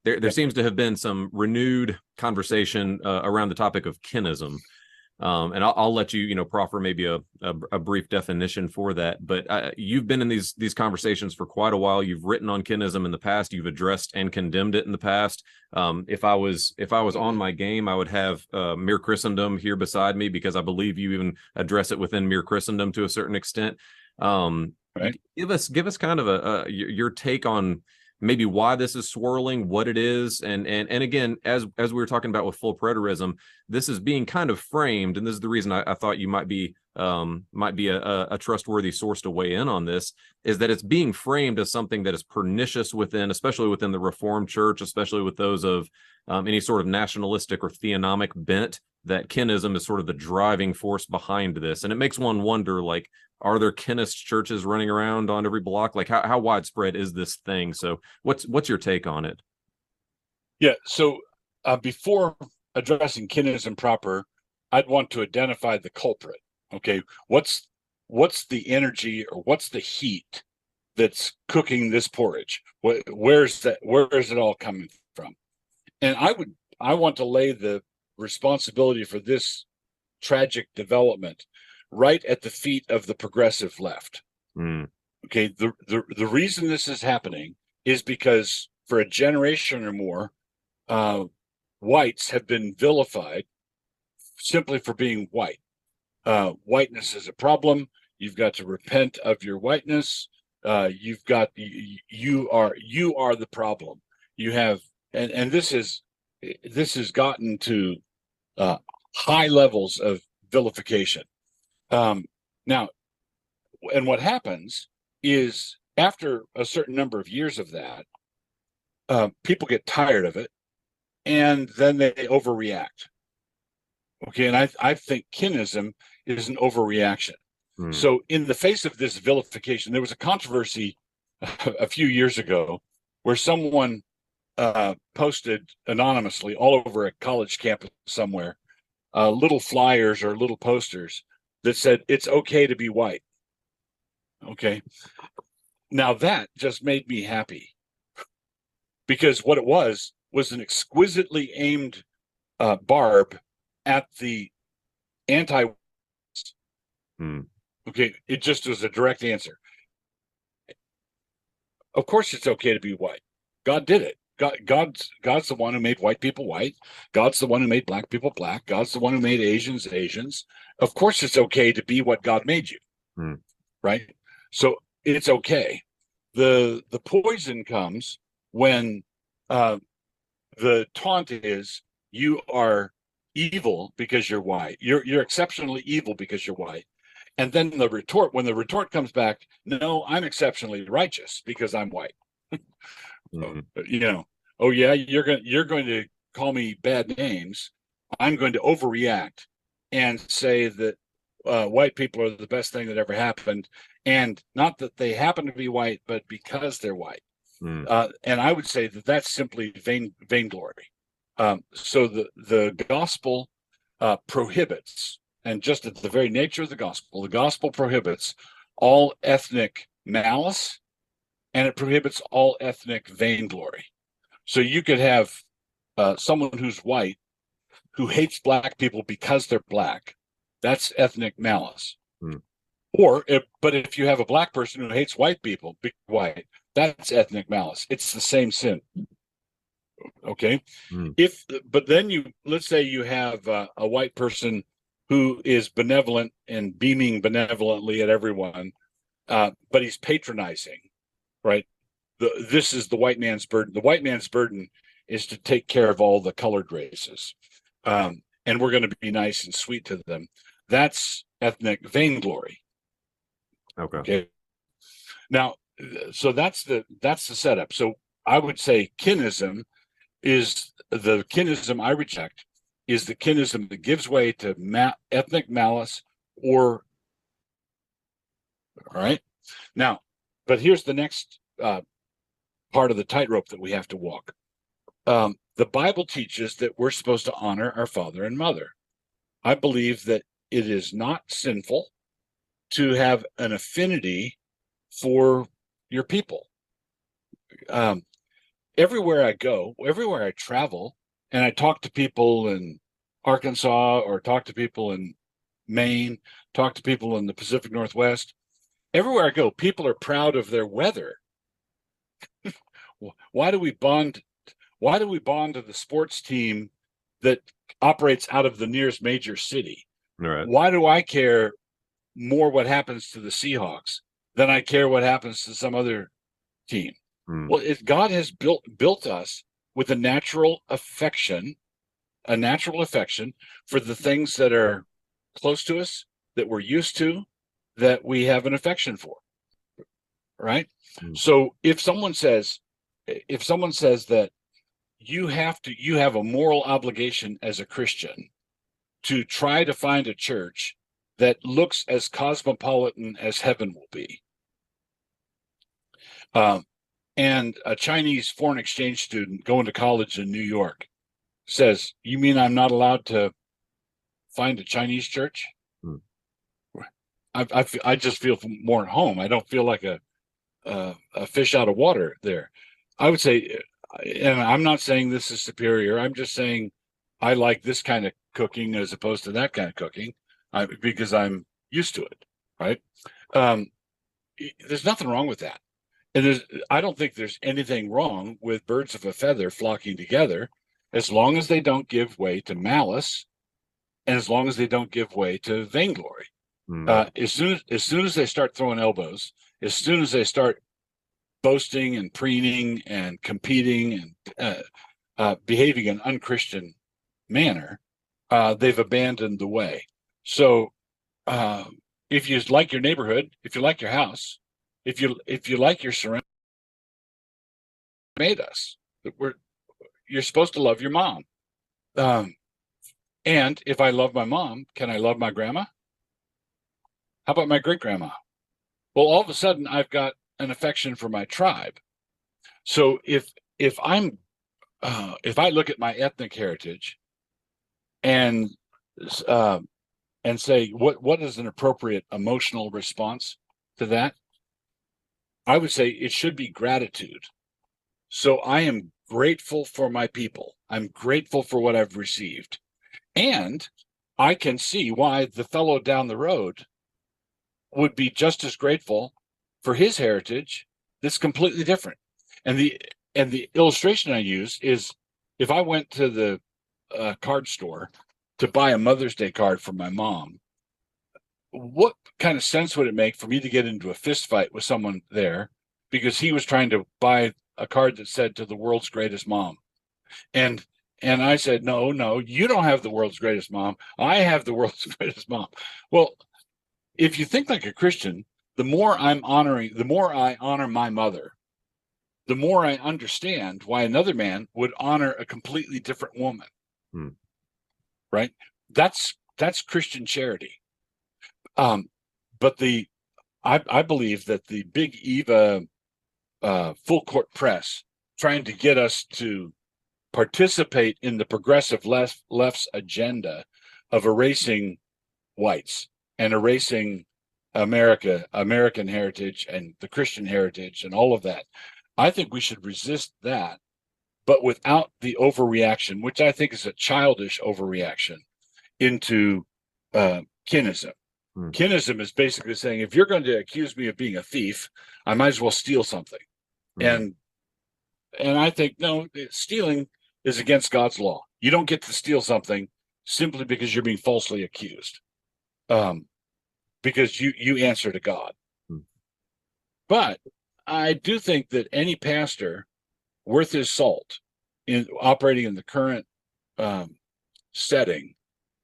there seems to have been some renewed conversation around the topic of kinism. And I'll let you, proffer maybe a brief definition for that. But you've been in these conversations for quite a while. You've written on kinism in the past. You've addressed and condemned it in the past. If I was on my game, I would have Mere Christendom here beside me, because I believe you even address it within Mere Christendom to a certain extent. Right. Give us kind of your take on maybe why this is swirling, what it is, and again, as we were talking about with full preterism, this is being kind of framed, and this is the reason I thought you might be a trustworthy source to weigh in on this, is that it's being framed as something that is pernicious within, especially within the Reformed Church, especially with those of any sort of nationalistic or theonomic bent, that kinism is sort of the driving force behind this. And it makes one wonder, like, are there kinist churches running around on every block? Like, how widespread is this thing? So what's your take on it? Yeah. So before addressing kinism proper, I'd want to identify the culprit. Okay. What's the energy, or what's the heat that's cooking this porridge? Where is it all coming from? And I want to lay the responsibility for this tragic development right at the feet of the progressive left. Okay, the reason this is happening is because for a generation or more, whites have been vilified simply for being white. Whiteness is a problem. You've got to repent of your whiteness. You are the problem. You have, and this has gotten to high levels of vilification. Now, and what happens is, after a certain number of years of that, people get tired of it, and then they overreact. Okay, and I think kinism is an overreaction. So in the face of this vilification, there was a controversy a few years ago where someone posted anonymously all over a college campus somewhere little flyers or little posters that said, "It's okay to be white." Okay. Now that just made me happy, because what it was an exquisitely aimed barb at the anti. Okay. It just was a direct answer. Of course it's okay to be white. God did it. God's the one who made white people white. God's the one who made black people black. God's the one who made Asians Asians. Of course it's okay to be what God made you. Right? So it's okay. The poison comes when the taunt is, you are evil because you're white. You're exceptionally evil because you're white. And then when the retort comes back, no, I'm exceptionally righteous because I'm white. Oh yeah, you're going to call me bad names. I'm going to overreact and say that white people are the best thing that ever happened, and not that they happen to be white, but because they're white. And I would say that that's simply vainglory. So the gospel prohibits, and just at the very nature of the gospel prohibits all ethnic malice, and it prohibits all ethnic vainglory. So you could have someone who's white who hates black people because they're black. That's ethnic malice. But if you have a black person who hates white people, white, that's ethnic malice. It's the same sin. Okay. But then let's say you have a white person who is benevolent and beaming benevolently at everyone, but he's patronizing, right? This is the white man's burden. The white man's burden is to take care of all the colored races. And we're going to be nice and sweet to them. That's ethnic vainglory. Okay. Now, so that's the setup. So I would say kinism is the kinism I reject, is the kinism that gives way to ethnic malice all right. Now, but here's the next part of the tightrope that we have to walk. The Bible teaches that we're supposed to honor our father and mother. I believe that it is not sinful to have an affinity for your people. everywhere I go, everywhere I travel, and I talk to people in Arkansas or talk to people in Maine, talk to people in the Pacific Northwest, everywhere I go, people are proud of their weather. Why do we bond? Why do we bond to the sports team that operates out of the nearest major city? Right. Why do I care more what happens to the Seahawks than I care what happens to some other team? Well, God has built us with a natural affection for the things that are close to us, that we're used to, that we have an affection for, right? So if someone says that you have a moral obligation as a Christian to try to find a church that looks as cosmopolitan as heaven will be. And a Chinese foreign exchange student going to college in New York says, "You mean I'm not allowed to find a Chinese church?" I just feel more at home. I don't feel like a fish out of water there. I would say, and I'm not saying this is superior. I'm just saying I like this kind of cooking as opposed to that kind of cooking, because I'm used to it, right? There's nothing wrong with that. And I don't think there's anything wrong with birds of a feather flocking together, as long as they don't give way to malice, and as long as they don't give way to vainglory. As soon as they start throwing elbows, as soon as they start boasting and preening and competing and behaving in an unchristian manner, they've abandoned the way. So if you like your neighborhood, if you like your house, if you like your surroundings, made us. You're supposed to love your mom. And if I love my mom, can I love my grandma? How about my great grandma? Well, all of a sudden I've got an affection for my tribe. So if I look at my ethnic heritage and say what is an appropriate emotional response to that, I would say it should be gratitude. So I am grateful for my people. I'm grateful for what I've received. And I can see why the fellow down the road would be just as grateful for his heritage that's completely different. And the illustration I use is, if I went to the card store to buy a Mother's Day card for my mom, what kind of sense would it make for me to get into a fist fight with someone there because he was trying to buy a card that said "to the world's greatest mom"? And I said, no, you don't have the world's greatest mom. I have the world's greatest mom. Well, if you think like a Christian, the more I honor my mother, the more I understand why another man would honor a completely different woman. Right? That's Christian charity. But I believe that the big Eva full court press trying to get us to participate in the progressive left's agenda of erasing whites and erasing American heritage and the Christian heritage and all of that. I think we should resist that, but without the overreaction, which I think is a childish overreaction into kinism. Kinism is basically saying, if you're going to accuse me of being a thief, I might as well steal something. And I think, no, stealing is against God's law. You don't get to steal something simply because you're being falsely accused, because you answer to God. But I do think that any pastor worth his salt in operating in the current setting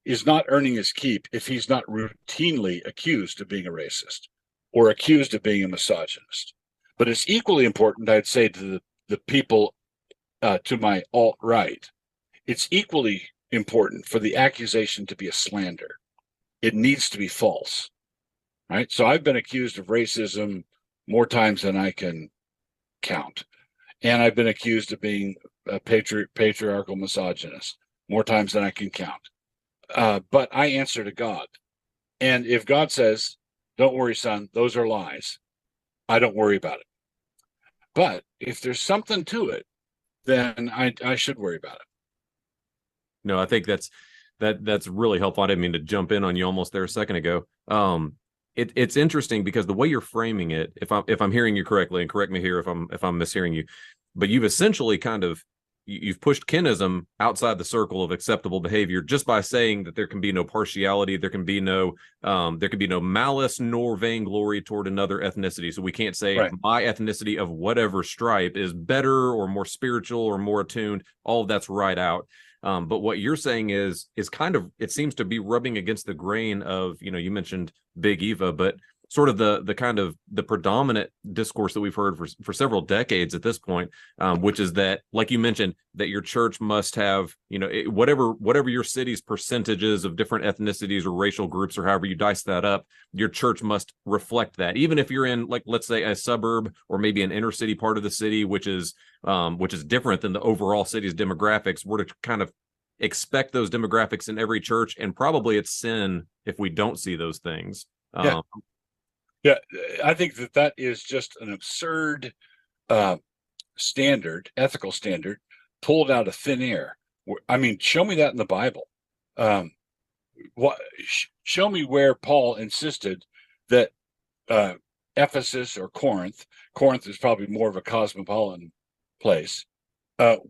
is not earning his keep if he's not routinely accused of being a racist or accused of being a misogynist. But it's equally important, I'd say, to the people to my alt-right, it's equally important for the accusation to be a slander. It needs to be false, right? So I've been accused of racism more times than I can count. And I've been accused of being a patriarchal misogynist more times than I can count. But I answer to God. And if God says, "Don't worry, son, those are lies," I don't worry about it. But if there's something to it, then I should worry about it. No, I think that's really helpful. I didn't mean to jump in on you almost there a second ago. It's interesting because the way you're framing it, if I'm hearing you correctly, and correct me here if I'm mishearing you, but you've essentially kind of you've pushed kinism outside the circle of acceptable behavior just by saying that there can be no partiality, there can be no malice nor vainglory toward another ethnicity. So we can't say Right. my ethnicity of whatever stripe is better or more spiritual or more attuned. All of that's right out. But what you're saying is kind of, it seems to be rubbing against the grain of, you mentioned Big Eva, but sort of the kind of the predominant discourse that we've heard for several decades at this point, which is that, like you mentioned, that your church must have, whatever your city's percentages of different ethnicities or racial groups or however you dice that up, your church must reflect that, even if you're in, like, let's say a suburb or maybe an inner city part of the city, which is different than the overall city's demographics. We're to kind of expect those demographics in every church, and probably it's sin if we don't see those things. Yeah. Yeah, I think that is just an absurd ethical standard, pulled out of thin air. I mean, show me that in the Bible. Show me where Paul insisted that Ephesus or Corinth is probably more of a cosmopolitan place,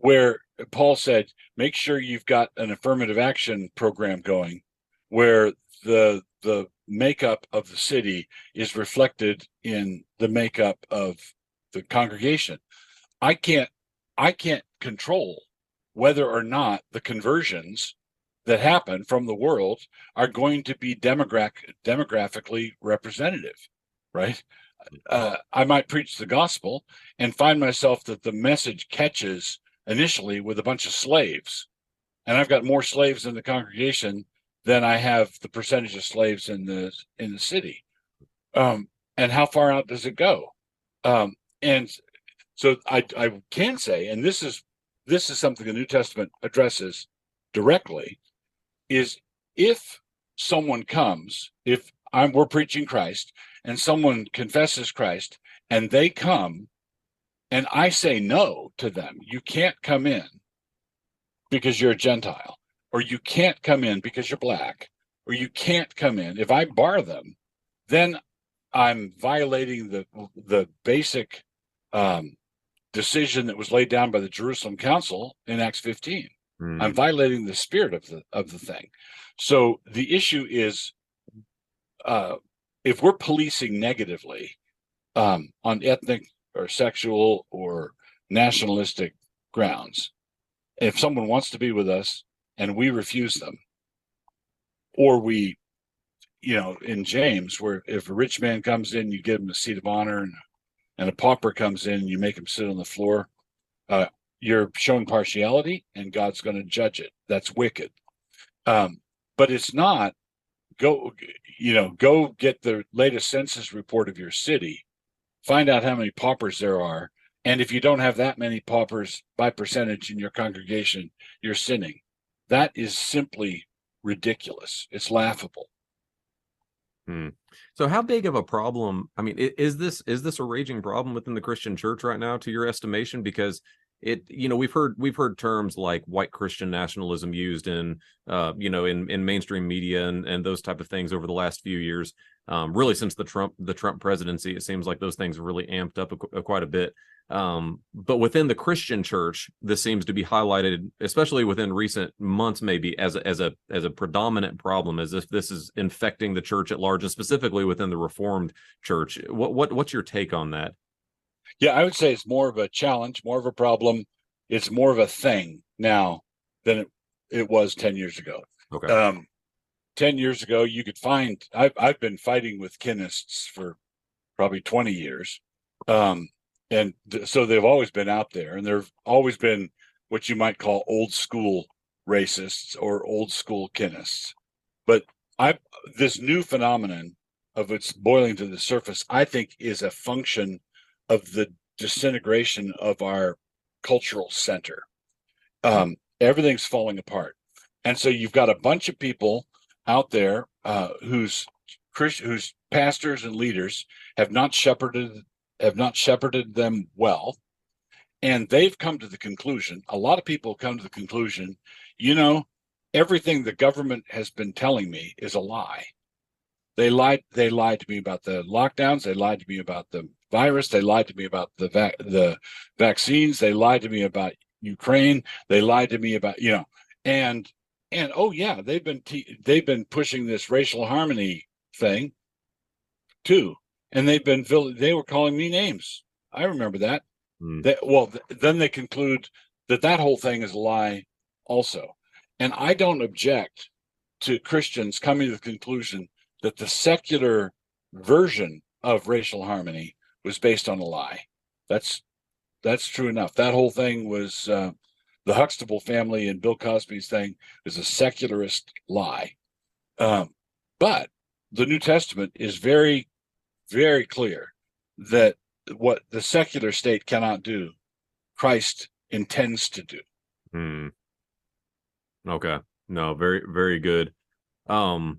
where Paul said, make sure you've got an affirmative action program going, where the makeup of the city is reflected in the makeup of the congregation. I can't control whether or not the conversions that happen from the world are going to be demographically representative, right? I might preach the gospel and find myself that the message catches initially with a bunch of slaves, and I've got more slaves in the congregation than I have the percentage of slaves in the city. And how far out does it go? And so I can say, and this is something the New Testament addresses directly, is if someone comes, we're preaching Christ and someone confesses Christ and they come and I say no to them, you can't come in because you're a Gentile, or you can't come in because you're black, or you can't come in. If I bar them, then I'm violating the basic decision that was laid down by the Jerusalem Council in Acts 15. I'm violating the spirit of the thing. So the issue is, if we're policing negatively on ethnic or sexual or nationalistic grounds, if someone wants to be with us and we refuse them, or we, in James, where if a rich man comes in, you give him a seat of honor, and a pauper comes in, you make him sit on the floor, you're showing partiality, and God's going to judge it. That's wicked. But it's not, go get the latest census report of your city, find out how many paupers there are, and if you don't have that many paupers by percentage in your congregation, you're sinning. That is simply ridiculous. It's laughable. So how big of a problem, I mean, is this a raging problem within the Christian church right now, to your estimation? Because we've heard terms like white Christian nationalism used in mainstream media and those type of things over the last few years. Really since the Trump presidency, it seems like those things have really amped up quite a bit. But within the Christian church, this seems to be highlighted, especially within recent months, maybe as a predominant problem, as if this is infecting the church at large, and specifically within the Reformed church. What's your take on that? Yeah, I would say it's more of a challenge, more of a problem. It's more of a thing now than it was 10 years ago. Okay. 10 years ago, you could find, I've been fighting with Kinists for probably 20 years. So they've always been out there, and there've always been what you might call old school racists or old school Kinists. But this new phenomenon of it's boiling to the surface, I think, is a function of the disintegration of our cultural center. Everything's falling apart. And so you've got a bunch of people out there whose pastors and leaders have not shepherded them well, And they've come to the conclusion, a lot of people come to the conclusion, everything the government has been telling me is a lie. They lied to me about the lockdowns, they lied to me about the virus, they lied to me about the vaccines, they lied to me about Ukraine, they lied to me about, and oh yeah, they've been pushing this racial harmony thing too. And they were calling me names. I remember that. Then they conclude that whole thing is a lie also. And I don't object to Christians coming to the conclusion that the secular version of racial harmony was based on a lie. That's true enough. That whole thing was the Huxtable family and Bill Cosby's thing is a secularist lie. But the New Testament is very, very clear that what the secular state cannot do, Christ intends to do. Okay. No, very, very good. I'm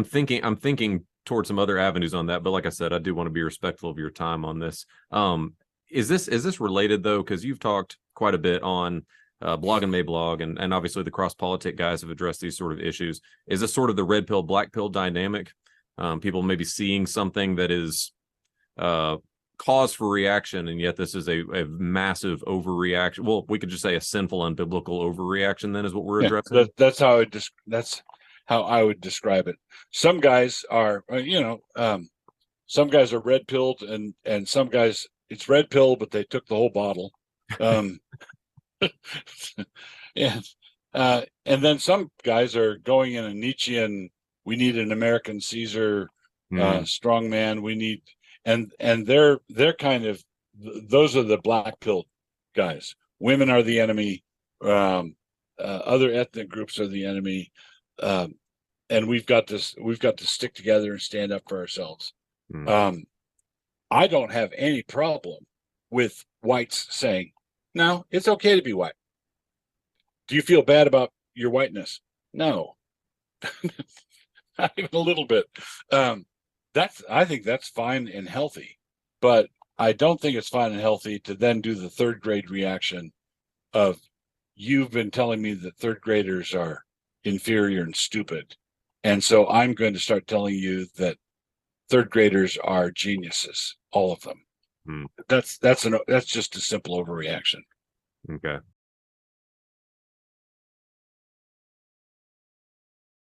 thinking towards some other avenues on that, but like I said, I do want to be respectful of your time on this. Is this related though? Because you've talked quite a bit on Blog and Mablog, and obviously the Cross Politic guys have addressed these sort of issues. Is this sort of the red pill, black pill dynamic? People maybe seeing something that is cause for reaction, and yet this is a massive overreaction. Well, we could just say a sinful, unbiblical overreaction. Then is what we're addressing. That's how I would describe it. Some guys are, some guys are red pilled, and some guys it's red pill, but they took the whole bottle. And then some guys are going in a Nietzschean. We need an American Caesar, strong man. We need, and they're kind of, those are the black pill guys. Women are the enemy. Other ethnic groups are the enemy. And we've got to stick together and stand up for ourselves. I don't have any problem with whites saying, no, it's okay to be white. Do you feel bad about your whiteness? No, not even a little bit. I think that's fine and healthy, but I don't think it's fine and healthy to then do the third grade reaction of, you've been telling me that third graders are inferior and stupid, and so I'm going to start telling you that third graders are geniuses, all of them. That's just a simple overreaction. Okay.